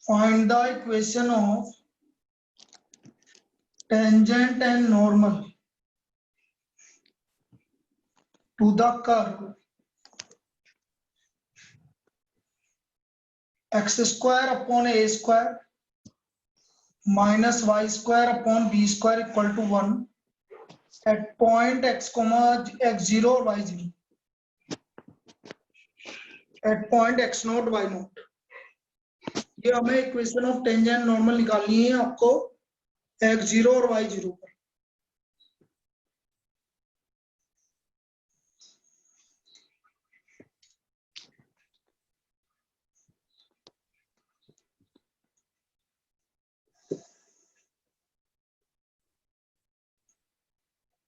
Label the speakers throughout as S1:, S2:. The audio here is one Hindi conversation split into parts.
S1: Find the equation of tangent and normal to the curve x square upon a square minus y square upon b square equal to 1 at point x comma x0 or y0 at point x naught y naught. ये हमें इक्वेशन ऑफ टेंजेंट नॉर्मल निकालनी है आपको x0 और y0 पर।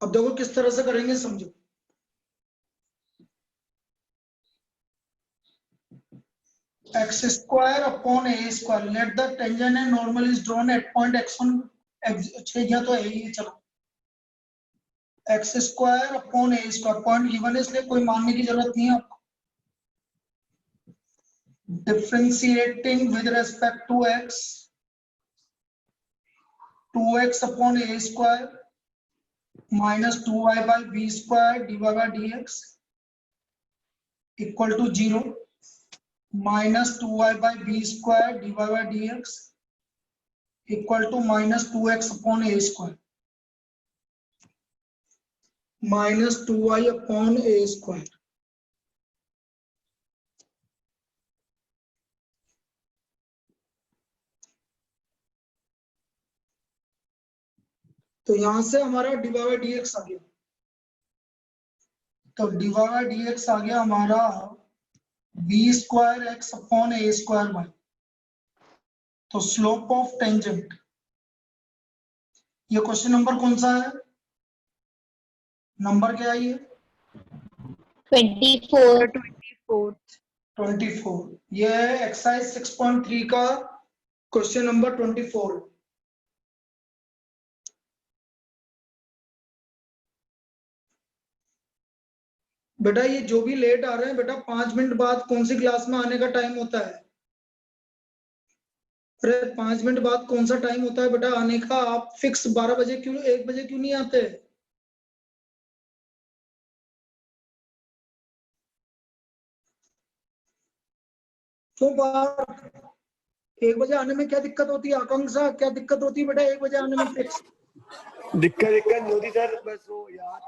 S1: अब देखो किस तरह से करेंगे समझो। x square upon a square let the tangent and normal is drawn at point x1 x या तो यही है। चलो x square upon a square point given है इसलिए कोई मानने की जरूरत नहीं है आपको। Differentiating with respect to x 2x upon a square minus 2y by b square dy by dx equal to 0 minus 2y by b square dy by dx equal to minus 2x upon a square minus 2y upon a square। तो यहां से हमारा dy by dx आ गया। तो dy by dx आ गया हमारा b square x upon a square y। तो स्लोप ऑफ टेंजेंट, ये क्वेश्चन नंबर कौन सा है? नंबर क्या है ये? 24। ये है एक्सरसाइज 6.3 का क्वेश्चन नंबर 24। बेटा ये जो भी लेट आ रहे हैं बेटा 5 मिनट बाद कौन सी क्लास में आने का टाइम होता है? अरे 5 मिनट बाद कौन सा टाइम होता है बेटा आने का? आप फिक्स 12 बजे क्यों 1 बजे क्यों नहीं आते? क्यों बाहर 1 बजे आने में क्या दिक्कत होती है? आकांक्षा क्या दिक्कत होती है बेटा 1 बजे आने में? फिक्स
S2: दिक्कत नहीं होती सर, बस वो यार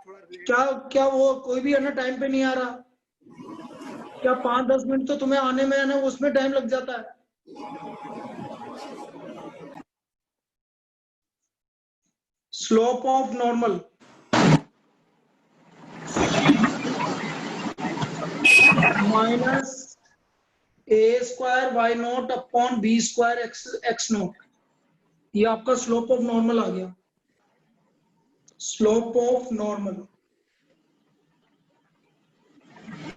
S2: थोड़ा
S1: क्या वो कोई भी है ना टाइम पे नहीं आ रहा? क्या 5-10 मिनट तो तुम्हें आने में है ना उसमें टाइम लग जाता है। Slope of normal minus a square y not upon b square x not, ये आपका स्लोप ऑफ नॉर्मल आ गया। Slope of normal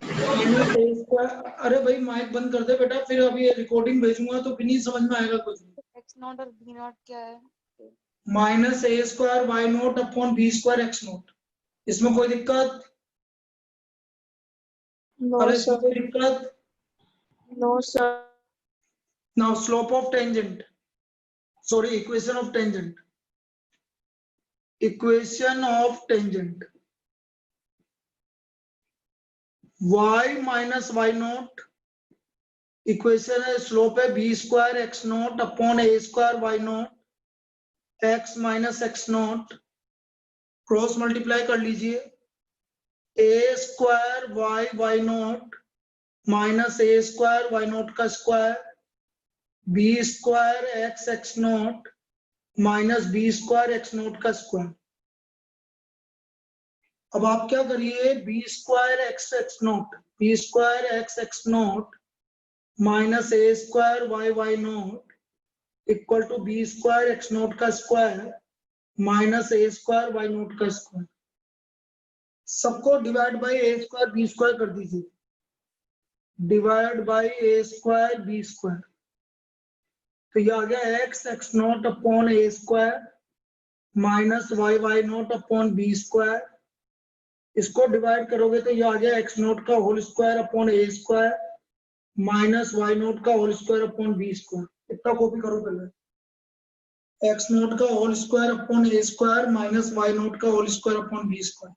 S1: minus a square, अरे भाई माइक बंद कर दे बेटा, फिर अभी रिकॉर्डिंग भेजूंगा तो फिर नहीं समझ में आएगा कुछ।
S3: एक्स नॉट और बी नॉट क्या है?
S1: Minus a square y not upon b square x not, इसमें कोई दिक्कत?
S3: No sir.
S1: कोई दिक्कत?
S3: No sir.
S1: Now slope of tangent, sorry equation of tangent. Equation of tangent y minus y not, equation है स्लोप है b square x not upon a square y not x minus x not, cross multiply कर लीजिए। A square y y not minus a square y naught का square b square x x naught minus b square x naught का स्क्वायर। अब आप क्या करिए, b square x x naught minus a square y y naught equal to b square x naught का square minus a square y naught का स्क्वायर। सबको divide by a square b square कर दीजिए। Divide by a square b square, तो ये आ गया x x not upon a square minus y y not upon b square. इसको डिवाइड करोगे तो ये आ गया एक्स नॉट का whole square upon a square minus y naught का whole square upon b square. इतना कॉपी करो पहले, एक्स नोट का whole square upon a square minus y naught का whole square upon b square.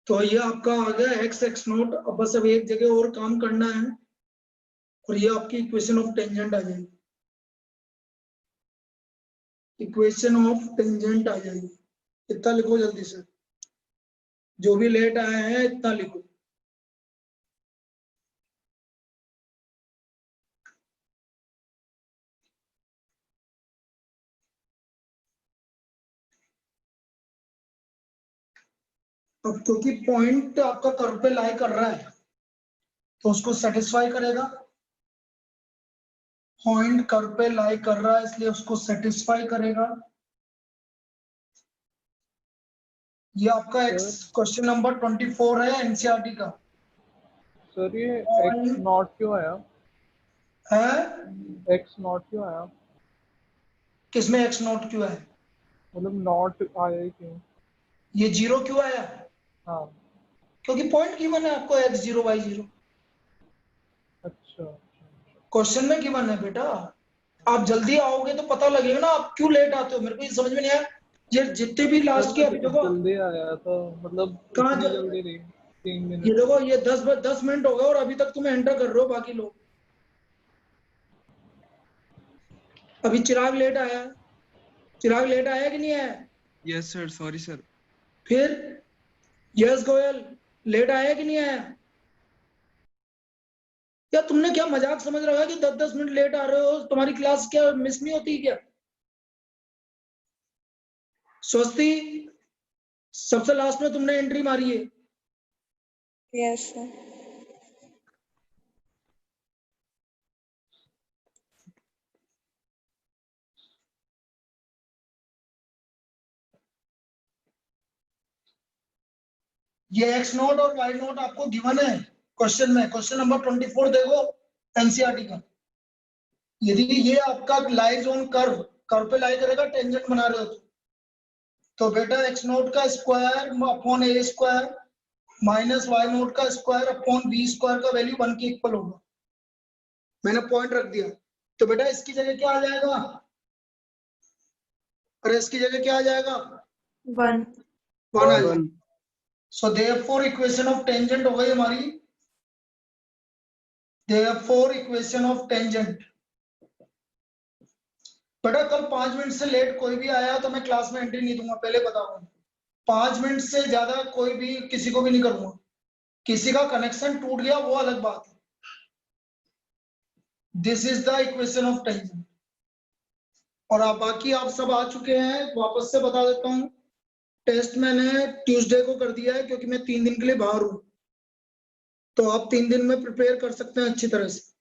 S1: तो ये आपका आ गया एक्स एक्स नोट। अब बस अब एक जगह और काम करना है और ये आपकी इक्वेशन ऑफ टेंजेंट आ जाएगी, इक्वेशन ऑफ टेंजेंट आ जाएगी। इतना लिखो जल्दी से, जो भी लेट आए हैं इतना लिखो। अब क्योंकि पॉइंट आपका कर्व पे लाई कर रहा है तो उसको सेटिस्फाई करेगा, पॉइंट कर्व पे लाई कर रहा है इसलिए उसको सेटिस्फाई करेगा। ये आपका क्वेश्चन नंबर 24 है एनसीईआरटी का।
S4: सर ये एक्स नॉट क्यों आया?
S1: है
S4: एक्स नॉट क्यों आया?
S1: किसमें एक्स नॉट क्यों है?
S4: मतलब नॉट आया ही क्यों?
S1: ये जीरो क्यों आया?
S4: हाँ।
S1: क्योंकि पॉइंट गिवन है आपको एक्स जीरो वाई जीरो,
S4: अच्छा।
S1: क्वेश्चन में गिवन है बेटा। आप जल्दी आओगे तो पता लगेगा ना आप क्यों लेट आते हो। मेरे को ये समझ में नहीं आया, ये जितने भी लास्ट के अभी देखो
S4: जल्दी आया था, मतलब
S1: कहाँ
S4: इतनी
S1: जल-
S4: जल्दी नहीं, 3
S1: ये
S4: मिनट।
S1: देखो ये 10 मिनट हो गए और अभी तक तुम एंटर कर रहे हो बाकी लोग। अभी चिराग लेट आया, चिराग लेट आया कि नहीं आया?
S5: Yes sir, sorry sir.
S1: फिर यस गोयल लेट आया कि नहीं आया? क्या तुमने क्या मजाक समझ रखा है कि 10 मिनट लेट आ रहे हो? तुम्हारी क्लास क्या मिस नहीं होती क्या? स्वस्ति सबसे लास्ट में तुमने एंट्री मारी है।
S3: Yes sir.
S1: ये एक्स नोट और वाई नोट आपको गिवन है क्वेश्चन में, क्वेश्चन नंबर 24 देखो एनसीईआरटी का। यदि ये आपका लाइज ऑन कर्व, कर्व पे लाई करेगा, टेंजेंट बना रहे हो तो बेटा एक्स नोट का square upon a square minus y naught का स्क्वायर अपॉन बी स्क्वायर का वैल्यू 1 के इक्वल होगा। मैंने पॉइंट रख दिया तो बेटा इसकी जगह क्या आ जाएगा? अरे इसकी जगह क्या आ जाएगा?
S3: 1।
S1: 1 आ जाएगा। So therefore equation of tangent हो गई हमारी, देयरफॉर इक्वेशन ऑफ टेंजेंट। बेटा कल 5 मिनट से लेट कोई भी आया तो मैं क्लास में एंट्री नहीं दूंगा, पहले बता रहा हूं। 5 मिनट से ज्यादा कोई भी किसी को भी नहीं करूंगा। किसी का कनेक्शन टूट गया वो अलग बात है। This is the equation of tangent. और आप बाकी आप सब आ चुके हैं, वापस से बता देता हूं। टेस्ट मैंने ट्यूसडे को कर दिया है क्योंकि मैं 3 दिन के लिए बाहर हूं, तो आप 3 दिन में प्रिपेयर कर सकते हैं अच्छी तरह से।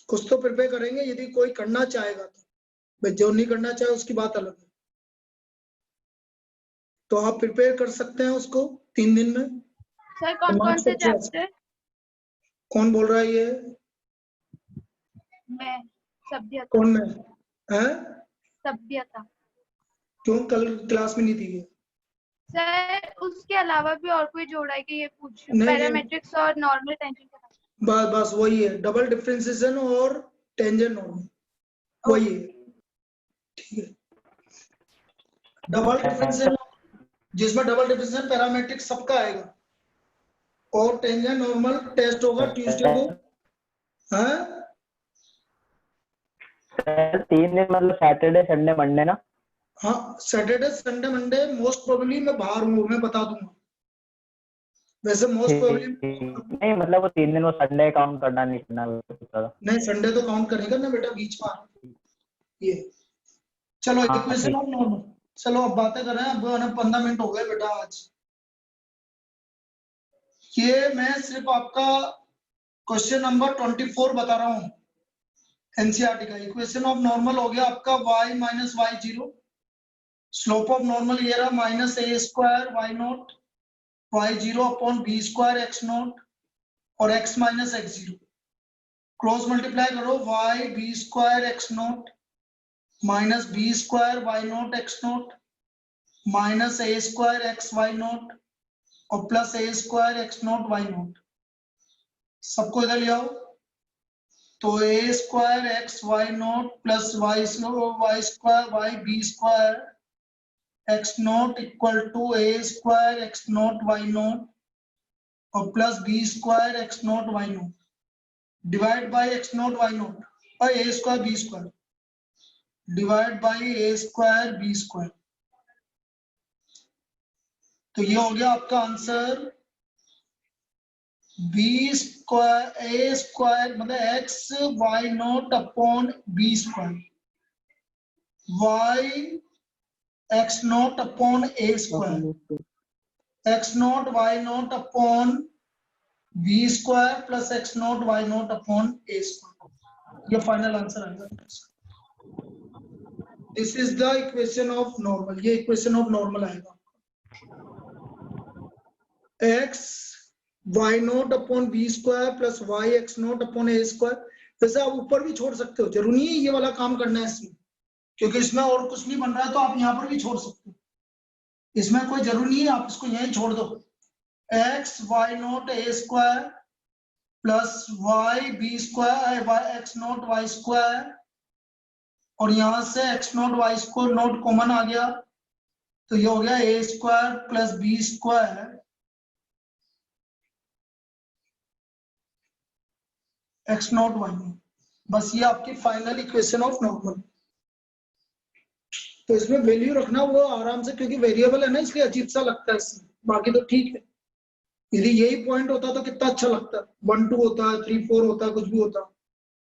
S1: कुछ तो प्रिपेयर करेंगे यदि कोई करना चाहेगा तो, भाई जो नहीं करना चाहे उसकी बात अलग है। तो आप प्रिपेयर कर सकते हैं उसको 3 दिन में।
S3: सर कौन कौन से चैप्टर?
S1: कौन बोल रहा है ये?
S3: मैं सभ्यता।
S1: कौन मैं है?
S3: सभ्यता।
S1: क्यों कल क्लास में नहीं थी ये?
S3: सर उसके अलावा भी और कोई जोड़ा है कि ये पूछ
S1: नहीं,
S3: पैरामेट्रिक्स और नॉर्मल टेंजेंट के बारे
S1: बस वही है, डबल डिफरेंशिएशन और टेंजेंट नॉर्मल, वही है। ठीक है, डबल डिफरेंशिएशन, जिसमें डबल डिफरेंशिएशन पैरामेट्रिक सबका आएगा और टेंजेंट नॉर्मल टेस्ट होगा ट्यूसडे को। हाँ
S6: 3 दिन मतलब सैटरडे संडे मंडे ना?
S1: हाँ Saturday Sunday Monday most probably मैं बाहर हूँ, मैं बता दूंगा। वैसे मोस्ट प्रोबेबली
S6: नहीं मतलब वो 3 दिन वो संडे काउंट करना नहीं करना।
S1: नहीं, संडे तो काउंट करेगा ना बेटा, बीच में आ रहा है ये। चलो
S6: हाँ,
S1: इक्वेशन ऑफ नॉर्मल, चलो अब बातें करें। अब 15 मिनट हो गए बेटा आज। ये मैं सिर्फ आपका क्वेश्चन नंबर 24 बता रहा हूँ एनसीईआरटी का। इक्वेशन ऑफ नॉर्मल हो गया आपका y minus y zero, slope of normal ये रहा minus a square y naught y zero upon b square x naught और x minus x zero. Cross multiply करो, y b square x naught minus b square y naught x naught minus a square x y naught और plus a square x naught y naught. सबको इधर ले आओ। तो a square x y naught plus Y square y b square x naught equal to a square x not y naught और plus b square x not y naught divide by x not y naught और a square b square divide by a square b square. तो ये हो गया आपका answer b square a square मतलब x y not upon b square y x not upon a square x not y not upon b square plus x not y not upon a square. ये फाइनल आंसर आएगा। This is the equation of normal. ये इक्वेशन ऑफ नॉर्मल आएगा x y not upon b square plus y x not upon a square. वैसे आप ऊपर भी छोड़ सकते हो, जरूरी नहीं है ये वाला काम करना है इसमें, क्योंकि इसमें और कुछ नहीं बन रहा है तो आप यहाँ पर भी छोड़ सकते हो। इसमें कोई जरूरी नहीं है, आप इसको यहीं छोड़ दो। X y naught a square plus y b square y x not y square और यहां से x not y square naught common आ गया तो ये हो गया a square plus b square x not y naught. बस ये आपकी फाइनल इक्वेशन ऑफ नॉर्मल। तो इसमें वैल्यू रखना वो आराम से, क्योंकि वेरिएबल है ना इसलिए अजीब सा लगता है इसमें, बाकी तो ठीक है। यदि यही पॉइंट होता तो कितना अच्छा लगता है, 1 2 होता है 3 4 होता है, कुछ भी होता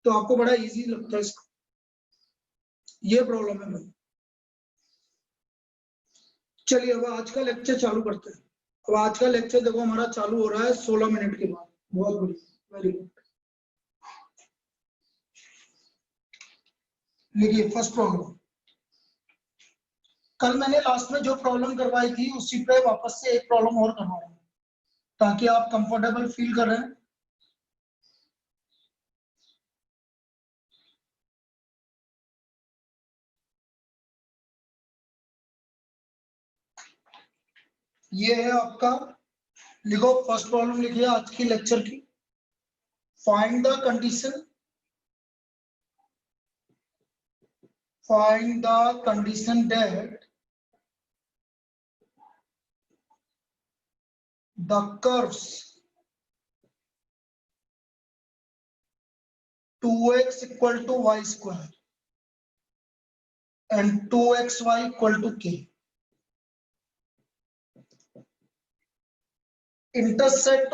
S1: तो आपको बड़ा इजी लगता है इसको। ये प्रॉब्लम है भाई। चलिए अब आज का लेक्चर चालू करते हैं। अब आज का लेक्चर देखो हमारा चालू हो रहा है 16 मिनट के बाद। बहुत बढ़िया, वेरी गुड। देखिए फर्स्ट प्रॉब्लम, कल मैंने लास्ट में जो प्रॉब्लम करवाई थी उसी पे वापस से एक प्रॉब्लम और करवा रहा हूं ताकि आप कंफर्टेबल फील कर रहे हैं। ये है आपका, लिखो फर्स्ट प्रॉब्लम लिखिए आज की लेक्चर की। Find the condition that the curves 2x equal to y square and 2xy equal to k intersect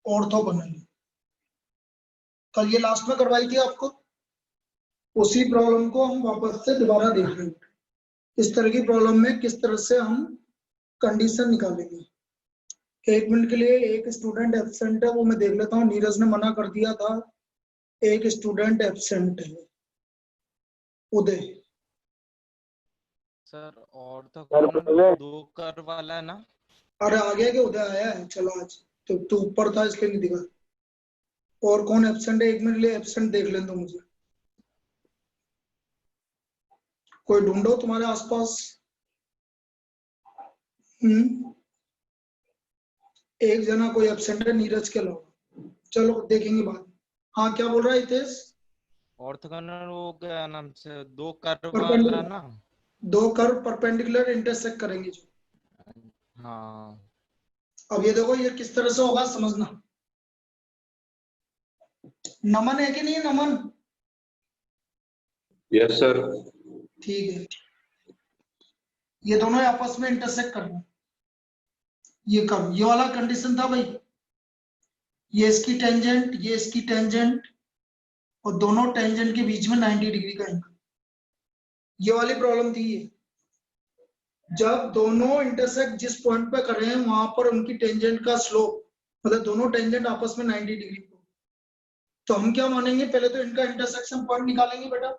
S1: orthogonally कल ये लास्ट में करवाई थी आपको, उसी प्रॉब्लम को हम वापस से दोबारा देख रहे हैं। इस तरह की प्रॉब्लम में किस तरह से हम कंडीशन निकालेंगे। एक मिनट के लिए एक स्टूडेंट एब्सेंट है, वो मैं देख लेता हूँ। नीरज ने मना कर दिया था, एक स्टूडेंट एब्सेंट है, उदय।
S5: सर और तो कौन दो कर वाला है ना?
S1: अरे आ गया कि उदय आया है? चलो आज तो तू ऊपर था इसलिए नहीं दिखा। और कौन एब्सेंट है? एक मिनट के लिए एब्सेंट देख लें तो मुझे कोई ढूंढो तुम्हारे आसपास। एक जना कोई एब्सेंट है नीरज के अलावा। चलो देखेंगे बाद। हाँ क्या बोल रहा है हितेश?
S5: ऑर्थोगोनल वो क्या नाम से दो कर्व वाला ना?
S1: दो कर्व परपेंडिकुलर इंटरसेक्ट करेंगे जो।
S5: हाँ
S1: अब ये देखो ये किस तरह से होगा समझना। नमन है कि नहीं नमन?
S7: Yes sir.
S1: ठीक है, ये दोनों आपस में इंटरसेक्ट करना। ये कर्व, ये वाला कंडीशन था भाई, ये इसकी टेंजेंट, ये इसकी टेंजेंट और दोनों टेंजेंट के बीच में 90 डिग्री का एंगल। ये वाली प्रॉब्लम थी ये। जब दोनों इंटरसेक्ट जिस पॉइंट पे कर रहे हैं वहां पर उनकी टेंजेंट का स्लोप, मतलब दोनों टेंजेंट आपस में 90 डिग्री को, तो हम क्या मानेंगे, पहले तो इनका इंटरसेक्शन पॉइंट निकालेंगे बेटा।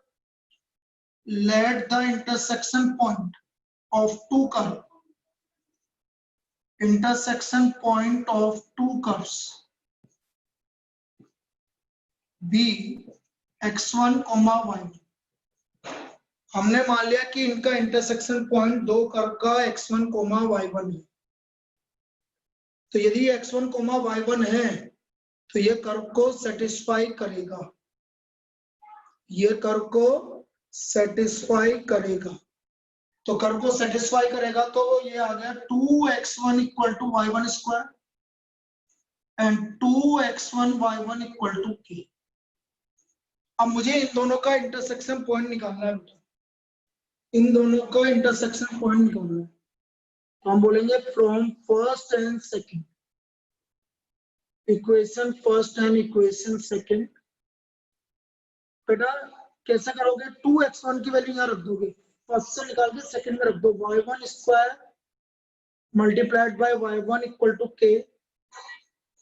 S1: Let the intersection point of two curve, intersection point of two curves be x1, y1। हमने मान लिया कि इनका इंटरसेक्शन पॉइंट दो कर्व का x1, y1 है। तो यदि x1, y1 है तो ये कर्व को सेटिस्फाई करेगा, ये कर्व को सेटिस्फाई करेगा। तो कर्व को सेटिस्फाई करेगा तो ये आ गया 2x1 equal to y1 square and 2x1 y1 equal to k। अब मुझे इन दोनों का इंटरसेक्शन पॉइंट निकालना है बेटा, इन दोनों का इंटरसेक्शन पॉइंट निकालना है। तो हम बोलेंगे from first and second, equation first and equation second. बेटा कैसे करोगे, 2x1 की वैल्यू यहाँ रख दोगे, फर्स्ट से निकाल के सेकंड में रख दो, y1 square multiplied by y1 equal to k,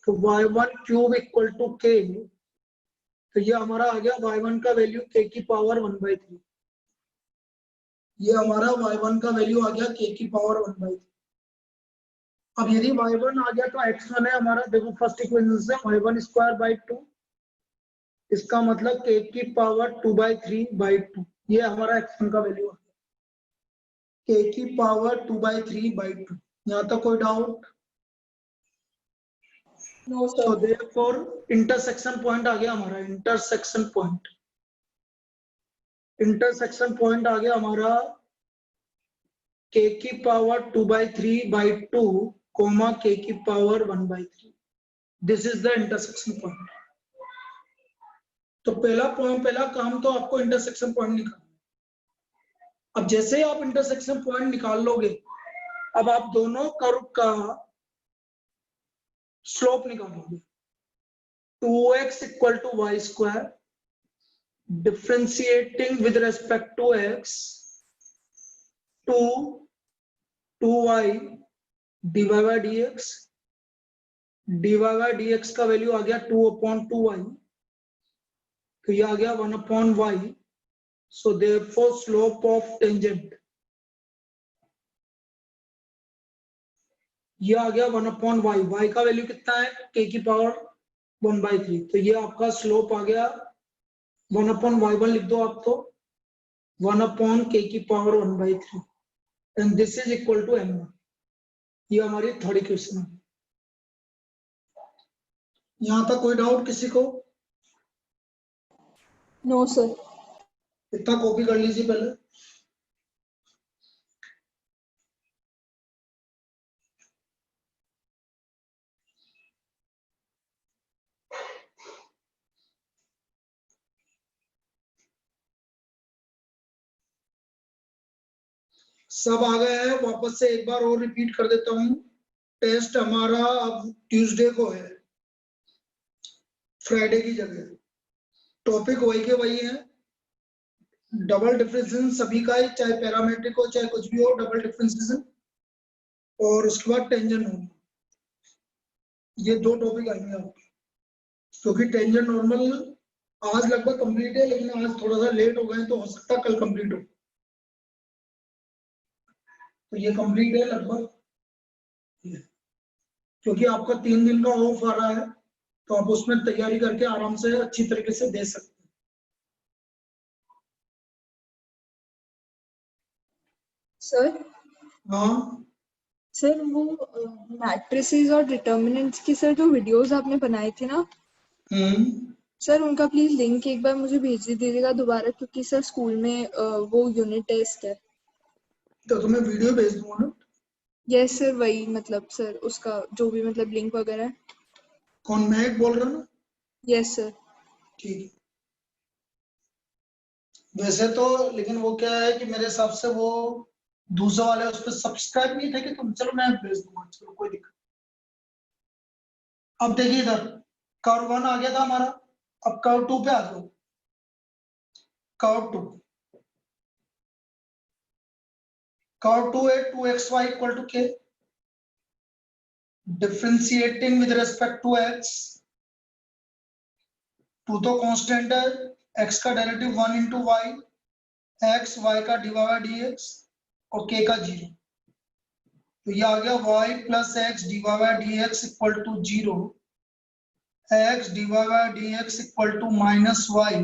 S1: तो y1 cube equal to k। तो ये हमारा आ गया y1 का वैल्यू k की पावर 1/3, ये हमारा y1 का वैल्यू आ गया k की पावर 1/3। अब यदि y1 आ गया तो x1 है हमारा, देखो फर्स्ट इक्वेशन से y1 स्क्वायर बाई 2, इसका मतलब k की पावर 2/3/2, ये हमारा x1 का वैल्यू आ गया, k की पावर 2/3/2। यहाँ तक कोई doubt?
S7: No sir.
S1: So therefore intersection point आ गया हमारा, इंटरसेक्शन पॉइंट, इंटरसेक्शन पॉइंट आ गया हमारा k की पावर 2/3/2 कोमा k की power 1/3। This is the intersection point. तो पहला काम तो आपको इंटरसेक्शन पॉइंट निकालना। अब जैसे ही आप इंटरसेक्शन पॉइंट निकाल लोगे, अब आप दोनों कर्व का स्लोप निकालोगे। 2x equal to y square differentiating with respect to x, 2y dy by dx, dy by dx का वैल्यू आ गया 2/2y, तो ये आ गया 1/y। So therefore slope of tangent ये आ गया 1/y, y का वैल्यू कितना है k की पावर 1/3, तो ये आपका स्लोप आ गया 1/y1 लिख दो आप, तो 1/k की power 1/3 and this is equal to m। ये हमारी थर्ड इक्वेशन है। यहां तक कोई डाउट किसी को?
S7: No sir.
S1: इतना कॉपी कर लीजिए पहले। सब आ गए हैं, वापस से एक बार और रिपीट कर देता हूं। टेस्ट हमारा अब ट्यूसडे को है, फ्राइडे की जगह। टॉपिक वही के वही है, डबल डिफरेंशिएशन सभी का ही, चाहे पैरामेट्रिक हो चाहे कुछ भी हो, डबल डिफरेंशिएशन और उसके बाद टेंजेंट नॉर्मल, ये दो टॉपिक आएंगे आपके। क्योंकि टेंजेंट नॉर्मल आज लगभग कंप्लीट है, लेकिन आज थोड़ा सा लेट हो गए तो हो सकता है कल कंप्लीट हो, तो ये कंप्लीट है लगभग। क्योंकि आपका 3 दिन का ऑफ आ रहा है, तो आप उसमें तैयारी करके आराम से अच्छी तरीके से दे सकते हैं।
S7: सर
S1: हाँ
S7: सर वो मैट्रिसेस और डिटर्मिनेंट्स की सर जो वीडियोस आपने बनाए थे ना सर, उनका प्लीज लिंक एक बार मुझे भेज दीजिएगा दोबारा, क्योंकि सर स्कूल में वो यूनिट टेस्ट है।
S1: तो तुम्हें वीडियो भेज दूंगा ना।
S7: यस सर, वही मतलब सर उसका जो भी मतलब लिंक वगैरह है।
S1: कौन, महक बोल रहा ना?
S7: Yes sir.
S1: ठीक है। वैसे तो लेकिन वो क्या है कि मेरे हिसाब से वो दूसरे वाले उस पर सब्सक्राइब नहीं थे कि तुम, चलो मैं भेज दूंगा, चलो कोई दिक्कत। अब देखिए इधर कर्व 1 आ गया था हमारा, अब कर्व 2 पे आ जाओ। कर्व 2 है 2xy equal to k, differentiating with respect to x, 2 तो कांस्टेंट है, x का derivative 1 into y, x y का dy बाय dx और k का 0, तो ये आ गया y plus x dy by dx equal to 0, x dy by dx equal to minus y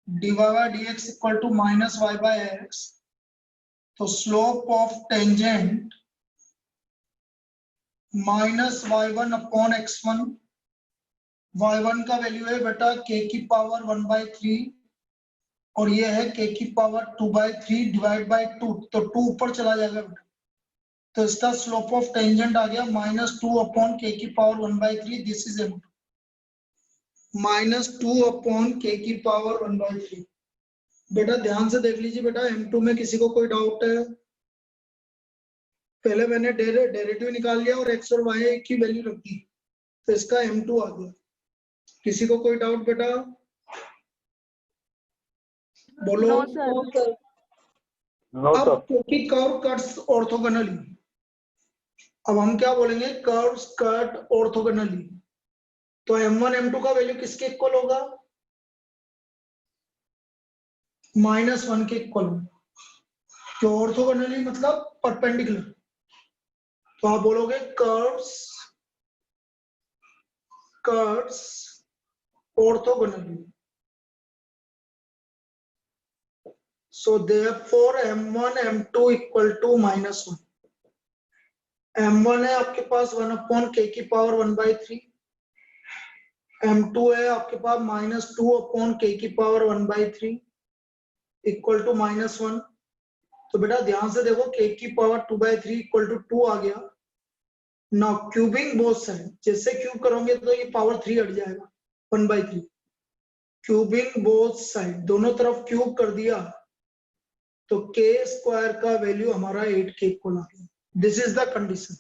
S1: dy by dx equal to minus y by x। तो slope of tangent minus y1 upon x1। y1 का वैल्यू है बेटा k की पावर 1/3 और ये है k की पावर 2/3 डिवाइड बाई 2, तो 2 ऊपर चला जाएगा बेटा, तो इसका स्लोप ऑफ टेंजेंट आ गया -2 अपॉन k की power 1/3। This is m2, -2 upon k की पावर 1/3। बेटा ध्यान से देख लीजिए बेटा, m2 में किसी को कोई डाउट है? पहले मैंने डेरिवेटिव निकाल लिया और x और y की वैल्यू रख दी, तो इसका m2 आ गया। किसी को कोई डाउट बेटा? बोलो।
S3: No, sir.
S6: नो
S1: अब
S6: सर।
S1: क्योंकि कर्व कट्स ऑर्थोगोनली, अब हम क्या बोलेंगे? Curves cut orthogonally. तो m1 m2 का वैल्यू किसके इक्वल होगा? -1 के इक्वल होगा। तो ऑर्थोगोनली मतलब परपेंडिकुलर, तो आप बोलोगे curves cuts orthogonally. So therefore m1 m2 equal to -1। m1 है आपके पास 1 अपॉन k की पावर 1/3, m2 है आपके पास -2 अपॉन k की पावर 1/3 इक्वल टू -1। तो बेटा ध्यान से देखो, k की पावर 2/3 इक्वल टू 2 आ गया। नाउ क्यूबिंग बोथ साइड, जैसे क्यूब करोगे तो ये पावर 3 हट जाएगा 1/3। क्यूबिंग बोथ साइड, दोनों तरफ क्यूब कर दिया तो k स्क्वायर का वैल्यू हमारा 8k इक्वल आ गया। This is the condition.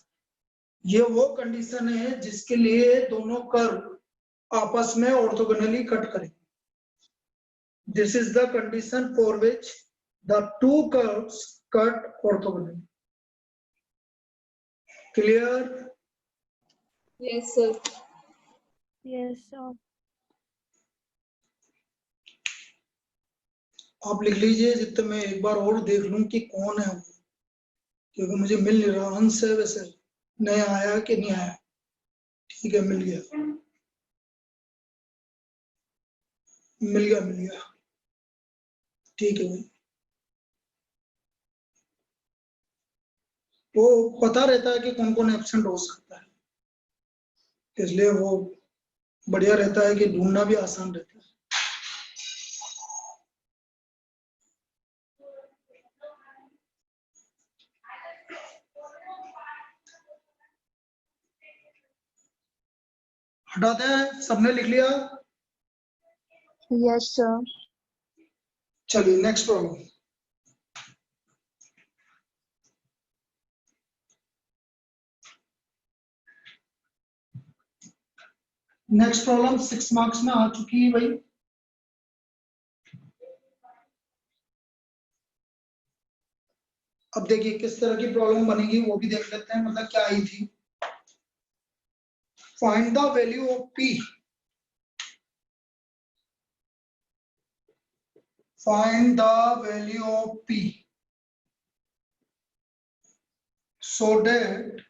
S1: ये वो कंडीशन है जिसके लिए दोनों कर्व आपस में ऑर्थोगोनली कट करेंगे। This is the condition for which the two curves cut orthogonally. Clear?
S7: Yes, sir.
S3: Yes, sir.
S1: आप लिख लीजिए जितने मैं एक बार और देख लूं कि कौन है वो, क्योंकि मुझे मिल नहीं रहा। अंश है वैसे, नया आया कि नहीं आया? ठीक है, मिल गया मिल गया मिल गया। ठीक है भाई, वो पता रहता है कि कौन कौन एब्सेंट हो सकता है, इसलिए वो बढ़िया रहता है कि ढूंढना भी आसान रहता है। हटाते हैं, सबने लिख लिया?
S7: Yes, sir.
S1: चलिए next problem. Next problem 6 marks में आ चुकी है भाई। अब देखिए किस तरह की प्रॉब्लम बनेगी वो भी देख लेते हैं, मतलब क्या आई थी। Find the value of p, find the value of p so that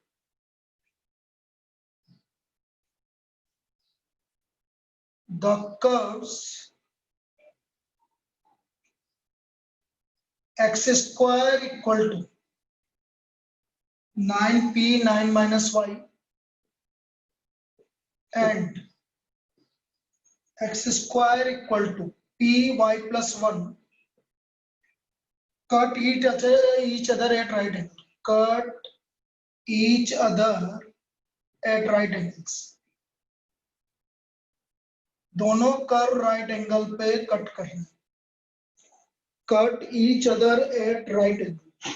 S1: the curves x square equal to 9p 9 minus y and x square equal to p y plus 1 cut each other at right angle, cut each other at right angles। दोनों कर्व राइट एंगल पे कट करना, cut each other at right angle.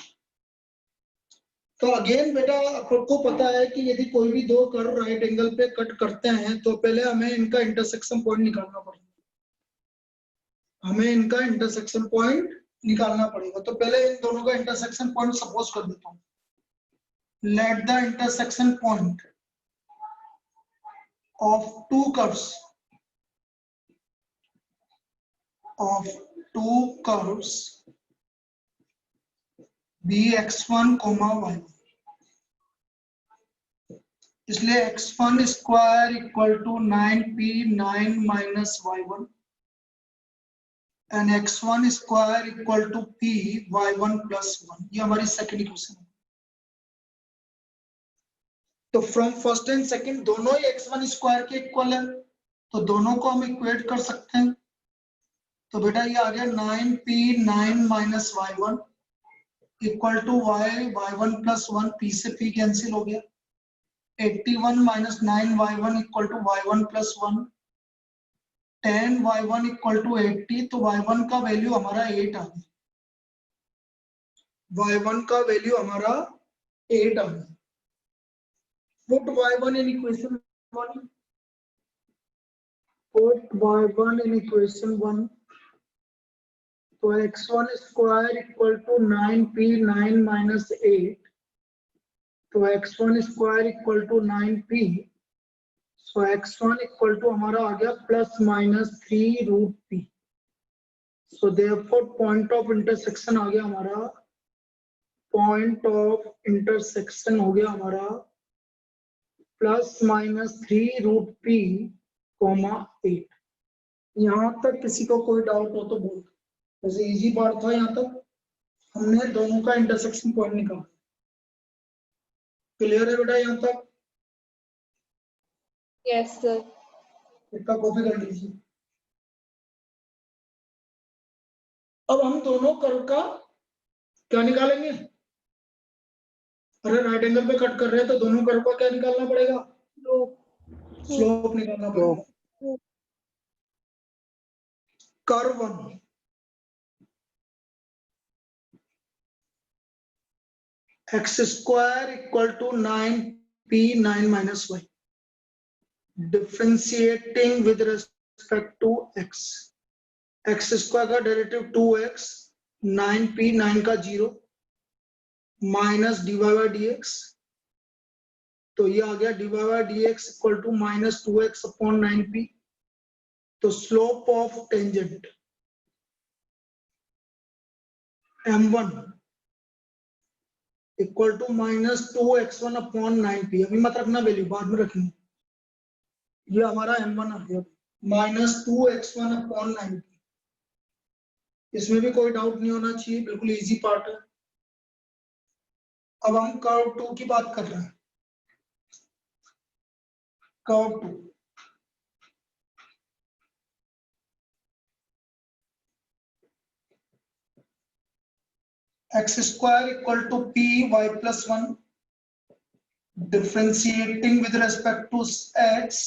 S1: तो अगेन बेटा आपको पता है कि यदि कोई भी दो कर्व राइट एंगल पे कट करते हैं तो पहले हमें इनका इंटरसेक्शन पॉइंट निकालना पड़ेगा, हमें इनका इंटरसेक्शन पॉइंट निकालना पड़ेगा। तो पहले इन दोनों का इंटरसेक्शन पॉइंट सपोज कर देता हूँ। Let the intersection point of two curves be x1, y1। इसलिए x1 square equal to 9p 9 minus y1 and x1 square equal to p y1 plus 1। ये हमारी सेकेंड इक्वेशन है। तो फ्रॉम फर्स्ट एंड सेकंड दोनों ही x1 स्क्वायर के इक्वल है, तो दोनों को हम इक्वेट कर सकते हैं। तो बेटा ये आ गया 9p9 minus y1 equal to y1 plus 1, p से p कैंसिल हो गया। 81 minus 9y1 equal to y1 plus 1, 10y1 equal to 80। तो y1 का वैल्यू हमारा 8 आ गया, y1 का वैल्यू हमारा 8 आ गया। Put y1 in equation 1. Put y1 in equation 1. तो x1 square equal to 9p9 minus 8, तो x1 square equal to 9p, so x1 equal to हमारा आ गया plus minus 3 root p। So therefore point of intersection आ गया हमारा, पॉइंट ऑफ इंटरसेक्शन हो गया हमारा plus minus 3 root p comma 8। यहाँ तक किसी को कोई डाउट हो तो बोल। वैसे इजी पार्ट था, यहाँ तक हमने दोनों का इंटरसेक्शन पॉइंट निकाला। क्लियर है बेटा यहाँ तक?
S7: Yes sir.
S1: इसका कॉपी कर लीजिए। अब हम दोनों कर्व का क्या निकालेंगे? अरे राइट एंगल पे कट कर रहे हैं तो दोनों कर्व का क्या निकालना पड़ेगा? स्लोप निकालना पड़ेगा। Curve 1 x square equal to 9p9 minus y, differentiating with respect to x। x square का डेरिवेटिव 2x, 9p9 का 0 माइनस dy बाई dx। तो ये आ गया dy by dx equal to minus 2x upon 9p। तो slope of tangent m1 equal to minus 2x1 upon 9p। अभी मत रखना वैल्यू, बाद में रखेंगे। ये हमारा m1 आ गया माइनस 2x1 अपॉन 9p। इसमें भी कोई डाउट नहीं होना चाहिए, बिल्कुल इजी पार्ट है। अब हम कर्व 2 की बात कर रहे हैं। Curve 2 x square equal to p y plus 1, differentiating with respect to x,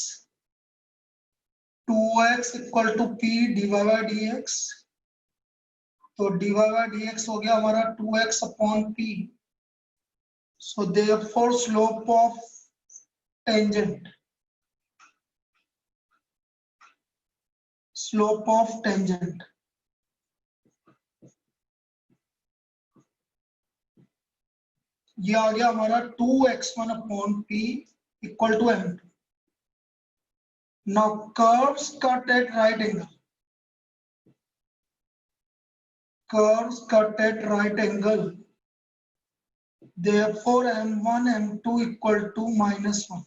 S1: 2x equal to p dy by dx। तो dy बाई dx हो गया हमारा 2x upon p। So therefore slope of tangent, slope of tangent ये आ गया हमारा 2x1 upon p equal to m2। Now curves cut at right angle, curves cut at right angle, therefore m1 m2 equal to minus 1।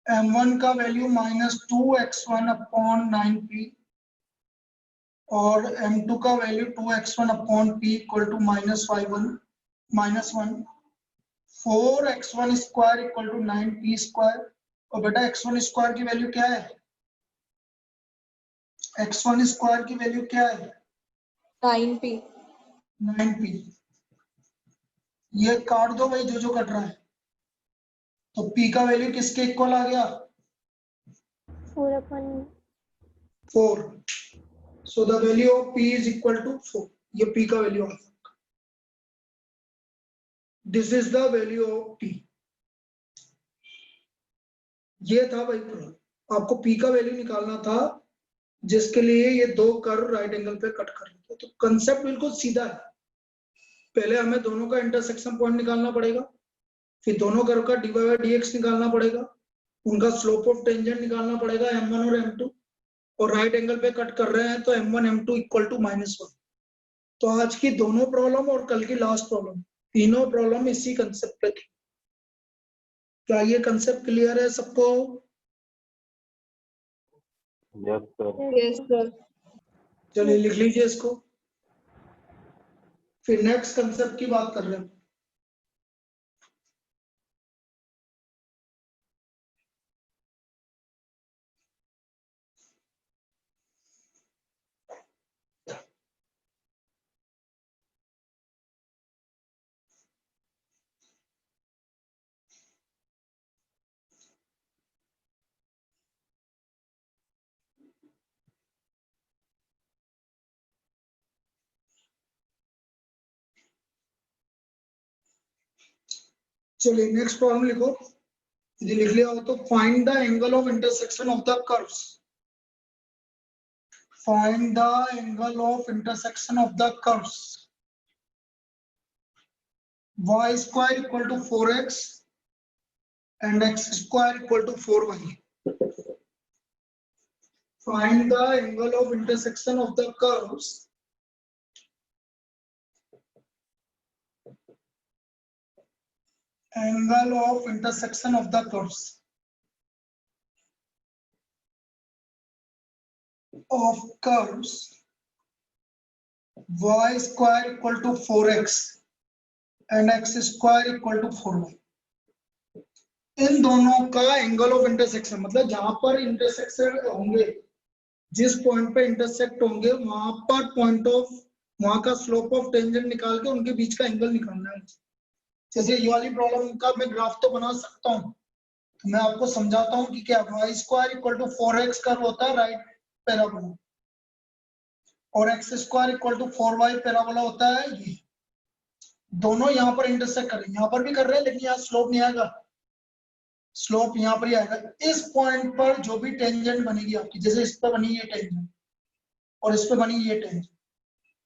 S1: m1 का value minus 2x1 upon 9p और m2 का value 2x1 upon p equal to minus 1। 4x1 square equal to 9p square. और बेटा x1 स्क्वायर की वैल्यू क्या है? x1 स्क्वायर की वैल्यू क्या है? 9p। ये काट दो भाई जो कट रहा है। तो p का वैल्यू किसके इक्वल आ गया? 4। So the value of p is equal to 4। ये p का वैल्यू आ गया। This is the value of p। ये था भाई प्रॉब्लम। आपको p का वैल्यू निकालना था जिसके लिए ये दो कर्व राइट एंगल पे कट कर रहे थे। तो कंसेप्ट बिल्कुल सीधा है। पहले हमें दोनों का इंटरसेक्शन पॉइंट निकालना पड़ेगा, फिर दोनों कर्व का dy बाई dx निकालना पड़ेगा, उनका स्लोप ऑफ टेंजेंट निकालना पड़ेगा m1 और m2, और राइट एंगल पे कट कर रहे हैं तो m1 m2 equal to minus 1। तो आज की दोनों प्रॉब्लम और कल की लास्ट प्रॉब्लम, तीनों प्रॉब्लम इसी कंसेप्ट पे थी। क्या ये कंसेप्ट क्लियर है सबको?
S7: Yes sir.
S1: चलिए लिख लीजिए इसको। फिर नेक्स्ट कंसेप्ट की बात कर रहे हैं। चलिए नेक्स्ट प्रॉब्लम लिखो, यदि लिख लिया हो तो find the angle of intersection of the curves. Find the angle of intersection of the curves. y square equal to 4x and x square equal to 4y. Find the angle of intersection of the curves angle of intersection of the curves y square equal to 4x and x square equal to 4y. इन दोनों का एंगल ऑफ इंटरसेक्शन मतलब जहां पर इंटरसेक्शन होंगे, जिस पॉइंट पे इंटरसेक्ट होंगे वहां पर पॉइंट ऑफ वहां का स्लोप ऑफ टेंजेंट निकाल के उनके बीच का एंगल निकालना है। जैसे ये वाली प्रॉब्लम का मैं ग्राफ तो बना सकता हूँ, तो मैं आपको समझाता हूँ कि क्या y square equal to 4x curve होता है राइट पैराबोला, और x square equal to 4y parabola होता है ये। दोनों यहाँ पर इंटरसेक्ट कर रहे हैं, यहाँ पर भी कर रहे हैं, लेकिन यहाँ स्लोप नहीं आएगा, स्लोप यहाँ पर ही आएगा। इस पॉइंट पर जो भी टेंजेंट बनेगी आपकी, जैसे इस पर बनी ये टेंजेंट और इस पे बनी ये टेंजेंट,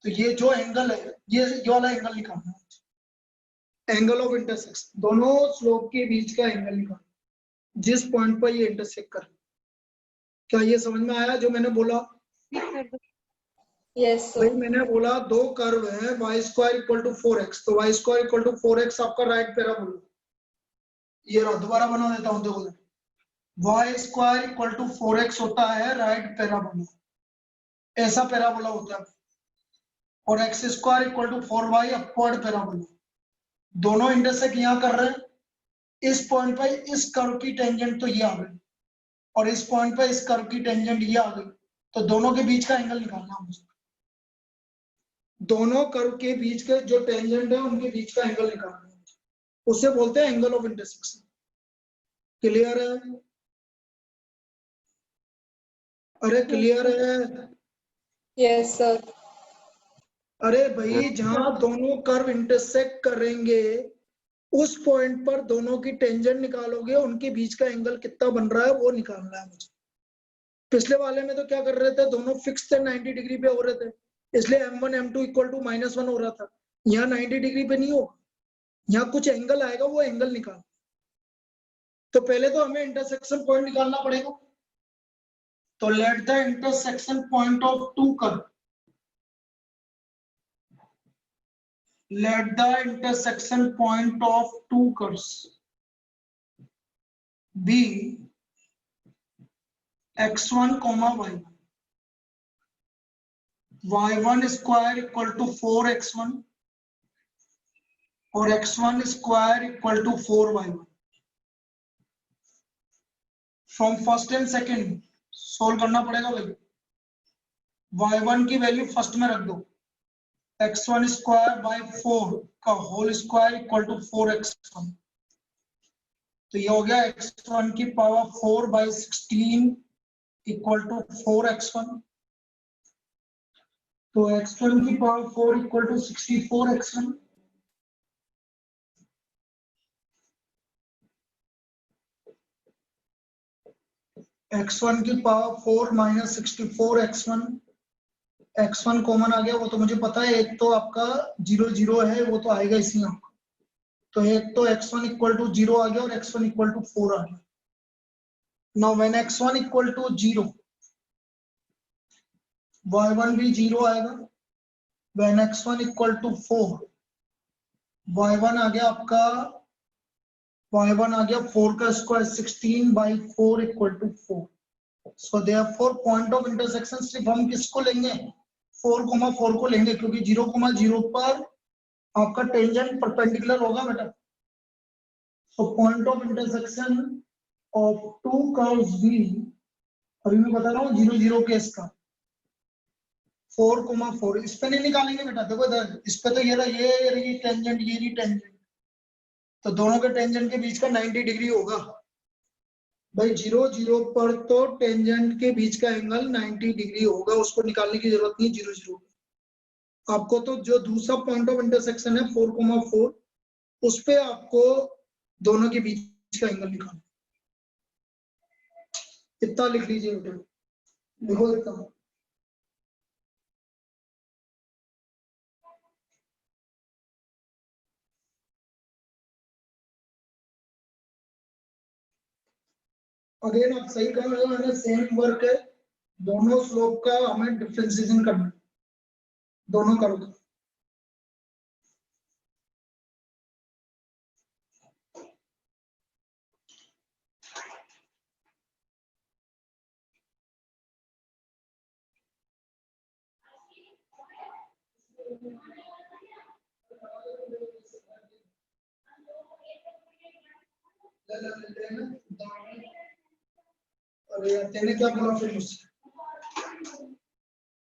S1: तो ये जो एंगल है ये वाला एंगल निकालना है, एंगल ऑफ इंटरसेक्शन, दोनों स्लोप के बीच का एंगल निकालना, जिस पॉइंट पर ये इंटरसेक्ट कर। क्या ये समझ में आया जो मैंने बोला?
S7: यस
S1: भाई मैंने बोला दो कर्व है y square equal to 4x, तो y square equal to 4x आपका राइट पैराबोला, ये रहा, दोबारा बना देता हूँ, देखो y square equal to 4x होता है राइट पैराबोला, ऐसा पैराबोला होता है, और x square equal to 4y upward parabola. दोनों इंटरसेक्ट यहाँ कर रहे हैं, इस पॉइंट पर इस कर्व की टेंजेंट तो ये आ गई, और इस पॉइंट पर इस कर्व की टेंजेंट ये आ गई, तो दोनों के बीच का एंगल निकालना है मुझे। दोनों कर्व के बीच के जो टेंजेंट है उनके बीच का एंगल निकालना है, उसे बोलते हैं एंगल ऑफ इंटरसेक्शन। क्लियर है? अरे क्लियर है?
S7: Yes sir.
S1: अरे भाई जहां दोनों कर्व इंटरसेक्ट करेंगे उस पॉइंट पर दोनों की टेंजेंट निकालोगे, उनके बीच का एंगल कितना बन रहा है वो निकालना है मुझे। पिछले वाले में तो क्या कर रहे थे, दोनों फिक्स थे 90 डिग्री पे हो रहे थे, इसलिए m1 m2 इक्वल टू -1 हो रहा था। यहाँ 90 डिग्री पे नहीं होगा, यहाँ कुछ एंगल आएगा, वो एंगल निकाल। तो पहले तो हमें इंटरसेक्शन पॉइंट निकालना पड़ेगा, तो let the intersection point of two curve, let the intersection point of two curves be x1 comma y1, y1 square equal to 4x1 और x1 square equal to 4y1। From first and second solve करना पड़ेगा भाई। y1 की वैल्यू फर्स्ट में रख दो, x1 स्क्वायर बाई 4 का whole square equal to 4x1, तो ये हो गया x1 की power 4 by 16 equal to 4x1, तो x1 की power 4 equal to 64x1। x1 की power 4 minus 64x1, x1 common आ गया, वो तो मुझे पता है, एक तो आपका 0 0 है, वो तो आएगा इसी में, तो एक तो x1 इक्वल टू 0 आ गया और x1 इक्वल टू 4 आ गया। Now when x1 equal to 0, y1 भी 0 आएगा। When x1 equal to 4, y1 आ गया आपका, y1 आ गया 4 का square 16 by 4 equal to 4। So therefore point of intersection सिर्फ हम किसको लेंगे, 4,4 को लेंगे, क्योंकि 0,0 पर आपका टेंजेंट परपेंडिकुलर होगा बेटा। So point of intersection of two curves be, अभी मैं बता रहा हूँ 0 0 केस का, 4,4। इस पे नहीं निकालेंगे बेटा, देखो इधर, इस पे तो ये रही टेंजेंट, ये रही टेंजेंट, तो दोनों के टेंजेंट के बीच का 90 डिग्री होगा भाई। 0 0 पर तो टेंजेंट के बीच का एंगल 90 डिग्री होगा, उसको निकालने की जरूरत नहीं 0 0। आपको तो जो दूसरा पॉइंट ऑफ इंटरसेक्शन है 4,4, उस पे आपको दोनों के बीच का एंगल निकालो। इतना लिख लीजिए बेटा, लिखो इतना। अगेन आप सही कर रहे हो, मैंने सेम वर्क है, दोनों स्लोप का हमें डिफरेंशिएशन करना है, दोनों करो। अरे यार तेने क्या बोला फिर मुझसे,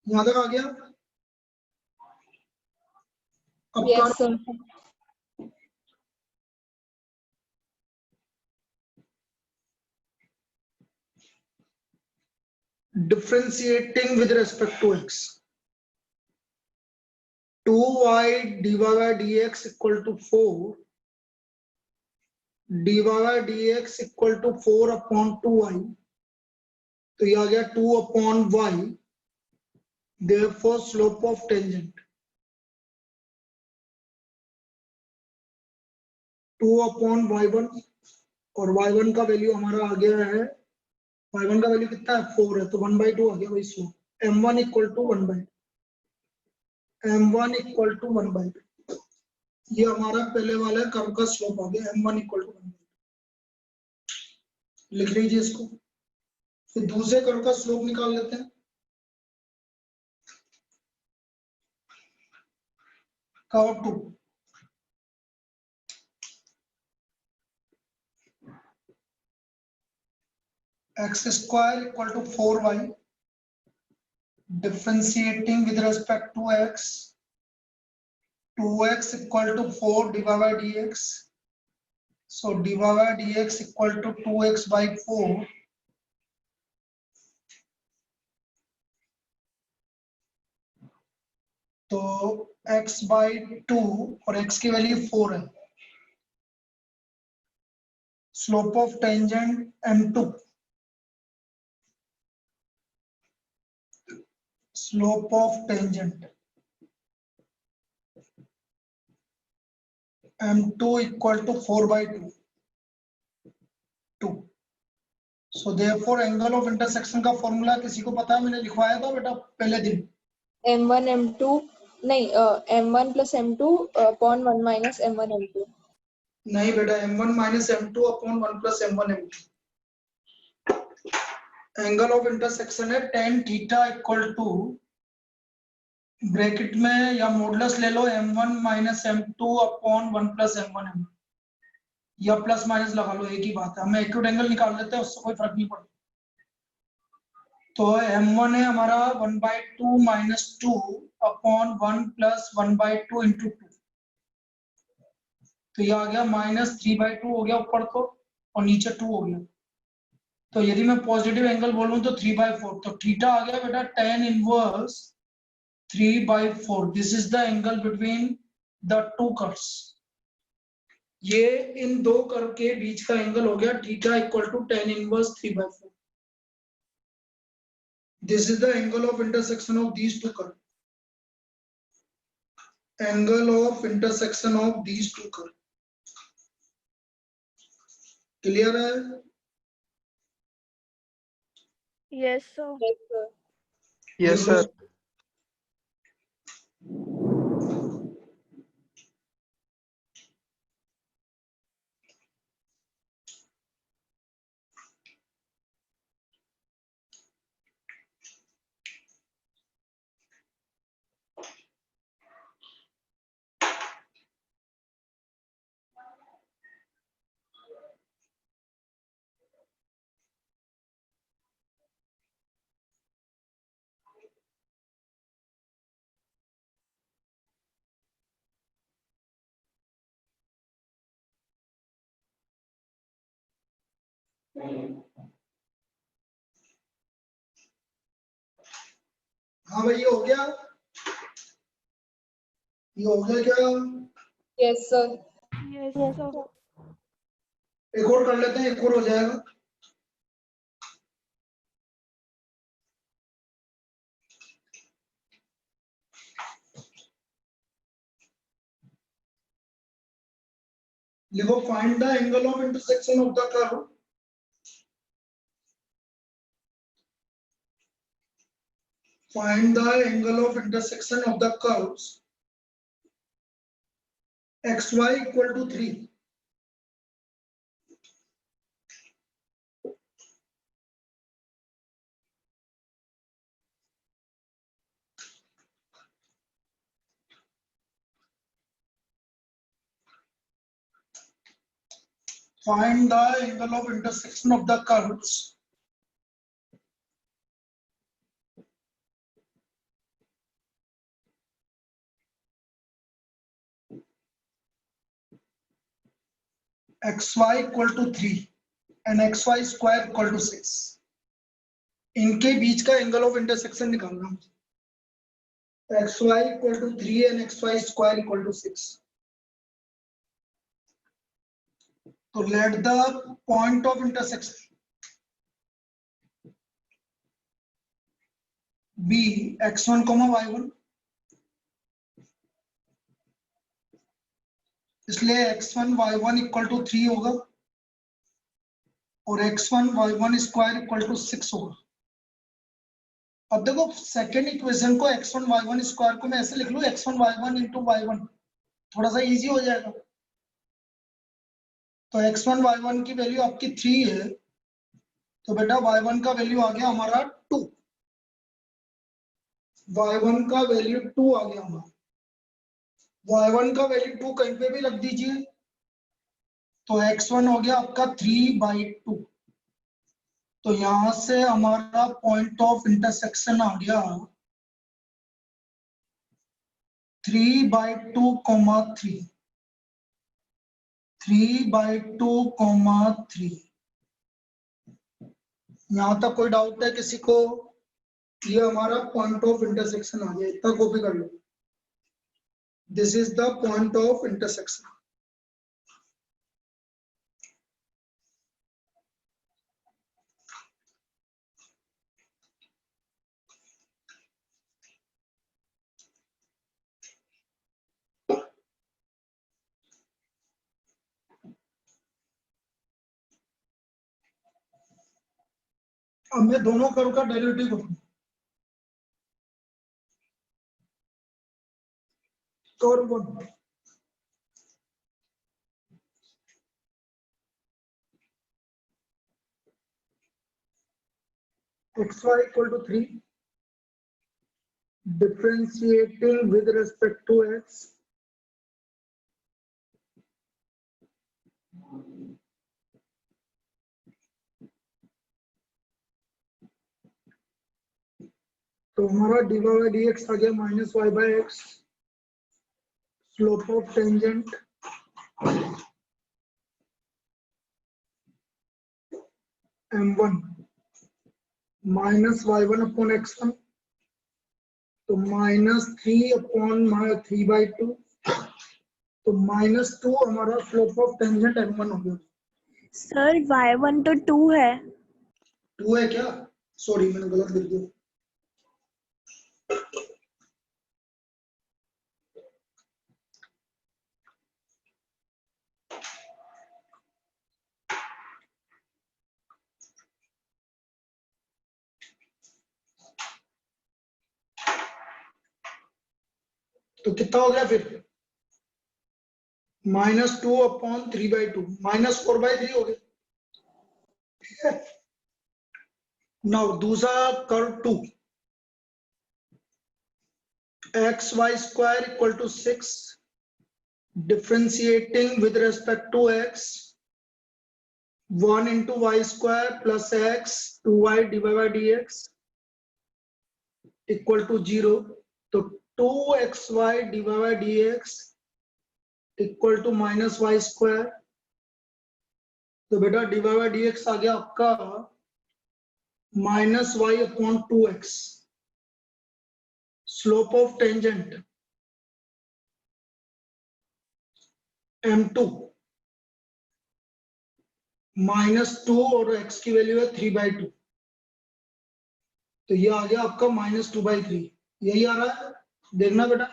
S1: यहाँ तक आ गया। अब
S7: यस
S1: कर
S7: sir.
S1: differentiating with respect to x, 2y dy by dx equal to 4, dy by dx equal to 4 upon 2y, तो ये आ गया 2 upon y, therefore slope of tangent 2 upon y1, और y1 का वैल्यू हमारा आ गया है, y1 का वैल्यू कितना है 4 है, तो 1/2 आ गया भाई slope, m1 equal to 1/2, m1 equal to 1/2, ये हमारा पहले वाला कर्व का स्लोप आ गया, m1 इक्वल टू 1/2, लिख लीजिए इसको। फिर दूसरे कर्व का स्लोप निकाल लेते हैं, curve 2, x square equal to 4y, differentiating with respect to x, 2x equal to 4 dy by dx, so dy by dx equal to 2x by 4, तो x by 2 और x की वैल्यू 4 है, slope of tangent m2, slope of tangent m2 equal to 4/2, 2, so therefore angle of intersection का फॉर्मूला किसी को पता है, मैंने लिखवाया था बेटा पहले दिन,
S7: m1 m2 नहीं m1 plus m2 upon 1 minus m1 m2।
S1: नहीं बेटा m1 minus m2 upon 1 plus m1 m2, angle of intersection है tan theta equal to, bracket में या मॉडुलस ले लो m1 minus m2 upon 1 plus m1 m2, या प्लस माइनस लगा लो, एक ही बात है, हमें एक्यूट एंगल निकाल लेते हैं, उससे कोई फर्क नहीं पड़ता। तो m1 है हमारा 1/2 minus 2 upon 1 plus 1/2 into 2, तो ये आ गया -3/2 हो गया ऊपर तो, और नीचे 2 हो गया, तो यदि मैं पॉजिटिव एंगल बोलूं तो 3/4, तो थीटा आ गया बेटा tan inverse 3/4, this is the angle between the two curves, ये इन दो कर्व के बीच का एंगल हो गया theta equal to tan inverse 3/4, this is the angle of intersection of these two curve, angle of intersection of these two curve, clear है?
S3: Yes sir.
S4: Yes sir.
S1: हाँ भाई ये हो गया, ये हो गया क्या?
S7: Yes sir.
S3: Yes sir.
S1: एक और कर लेते हैं, एक और हो जाएगा। लिखो find the angle of intersection of the curve find the angle of intersection of the curves xy equal to 3. Find the angle of intersection of the curves xy equal to 3 and xy square equal to 6. इनके बीच का एंगल ऑफ इंटरसेक्शन निकालना मुझे। xy equal to 3 and xy square equal to 6. तो let the point of intersection be x1, y1. इसलिए x1 y1 इक्वल टू 3 होगा और x1 y1 square equal to 6 होगा। अब देखो सेकेंड इक्वेशन को x1 y1 स्क्वायर को मैं ऐसे लिख लूं x1 y1 इंटू y1, थोड़ा सा इजी हो जाएगा। तो x1 y1 की वैल्यू आपकी 3 है, तो बेटा y1 का वैल्यू आ गया हमारा 2। y1 का वैल्यू 2 आ गया हमारा। y1 का वैल्यू 2 कहीं पे भी रख दीजिए, तो x1 हो गया आपका 3/2। तो यहां से हमारा पॉइंट ऑफ इंटरसेक्शन आ गया 3/2, 3 3/2, 3। यहां तक कोई डाउट है किसी को? ये हमारा पॉइंट ऑफ इंटरसेक्शन आ गया, इतना कॉपी कर लो। This is the point of intersection. अब मैं दोनों कर्व का डेरिवेटिव करूंगा। Curve 1 xy equal to 3, differentiating with respect to x, तो हमारा dy by dx आ गया minus y by x, slope of tangent m1 minus y1 upon x1, तो -3 अपॉन 3/2, तो -2 हमारा स्लोप ऑफ टेंजेंट m1 हो गया।
S8: सर y1 तो 2 है।
S1: 2 है क्या? सॉरी मैंने गलत लिख दिया। तो कितना हो गया फिर? -2 अपॉन 3/2, -4/3 हो गया। ठीक है। नाउ दूसरा curve 2, xy square equal to 6, differentiating with respect to x, 1 into y square plus x 2y divided by dx equal to 0. तो 2xy divided by dx equal to -y square। तो बेटा divided by dx आ गया आपका -y upon 2x, slope of tangent m2 -2 और x की वैल्यू है 3/2, तो ये आ गया आपका -2/3। यही आ रहा है, देखना बेटा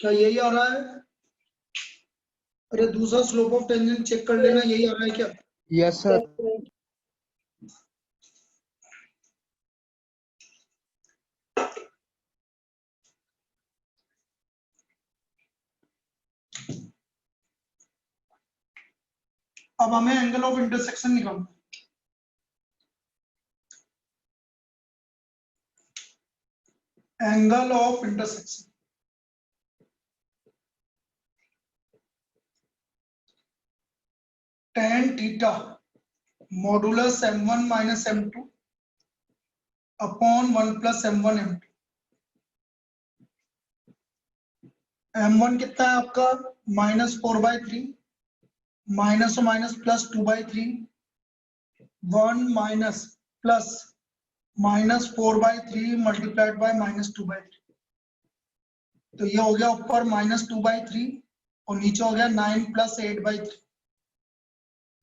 S1: क्या यही आ रहा है? अरे दूसरा स्लोप ऑफ टेंजेंट चेक कर लेना, यही आ रहा है क्या?
S4: Yes sir.
S1: अब हमें एंगल ऑफ इंटरसेक्शन निकालना है। Angle of intersection, tan theta modulus m1 minus m2 upon 1 plus m1 m2। m1 कितना है आपका -4/3, minus minus plus 2/3, 1 minus plus -4/3 multiplied by -2/3, तो ये हो गया ऊपर -2/3 और नीचे हो गया 9 प्लस 8/3,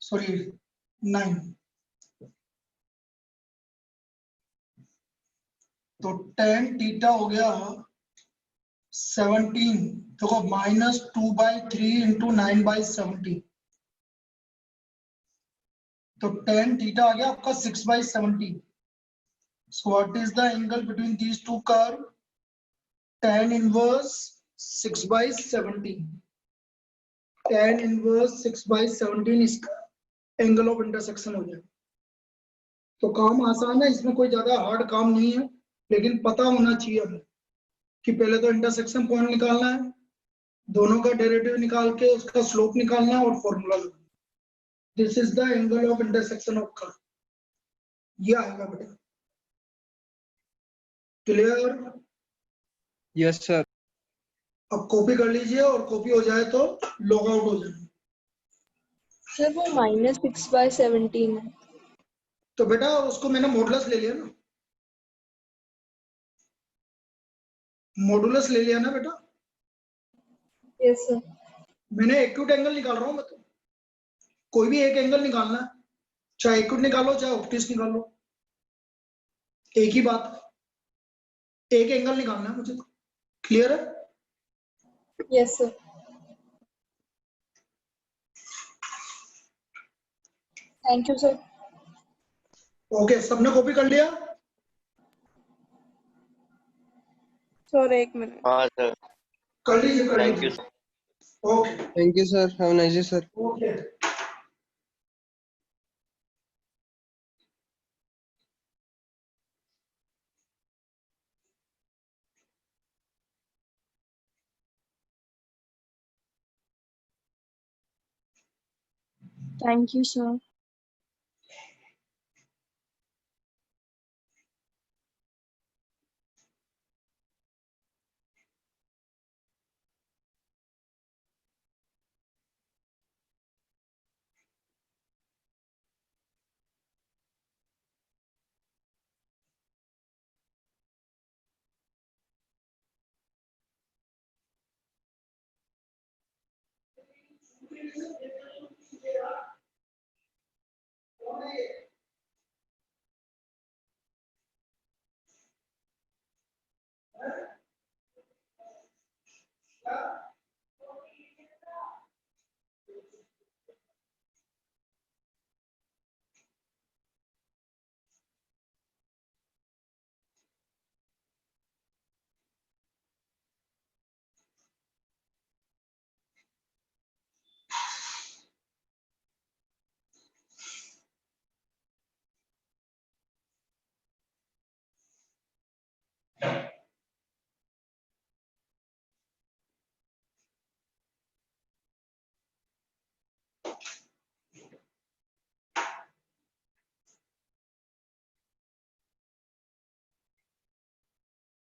S1: सॉरी 9। तो tan थीटा हो गया 17, देखो -2/3 इंटू 9/17, तो tan थीटा आ गया आपका 6/17। So what is the angle between these two curves? Tan inverse 6/17, tan inverse 6/17 इसका एंगल ऑफ इंटरसेक्शन हो जाएगा। तो काम आसान है, इसमें कोई ज्यादा हार्ड काम नहीं है, लेकिन पता होना चाहिए हमें कि पहले तो इंटरसेक्शन पॉइंट निकालना है, दोनों का डेरिवेटिव निकाल के उसका स्लोप निकालना है और फॉर्मूला लगाना। This is the angle of intersection of curve, ये आएगा बेटा। क्लियर?
S4: Yes sir.
S1: अब कॉपी कर लीजिए और कॉपी हो जाए तो लॉग आउट हो जाए।
S7: सर वो -6/17 है।
S1: तो बेटा उसको मैंने मॉडुलस ले लिया ना, मॉडुलस ले लिया ना बेटा।
S7: Yes sir.
S1: मैंने एक्यूट एंगल निकाल रहा हूं मैं, तो कोई भी एक एंगल निकालना है, चाहे एक्यूट निकालो चाहे ऑब्टूस निकालो, एक ही बात है, एक एंगल निकालना है मुझे तो। क्लियर है?
S7: Yes sir. Thank you sir.
S1: Okay, सबने कॉपी कर लिया?
S8: सर एक मिनट।
S9: हाँ सर,
S1: कर लीजिए कर
S9: थैंक यू
S1: लीजिए।
S9: Sir.
S1: Okay
S4: thank you sir, have a nice day sir.
S1: Okay.
S8: Thank you sir.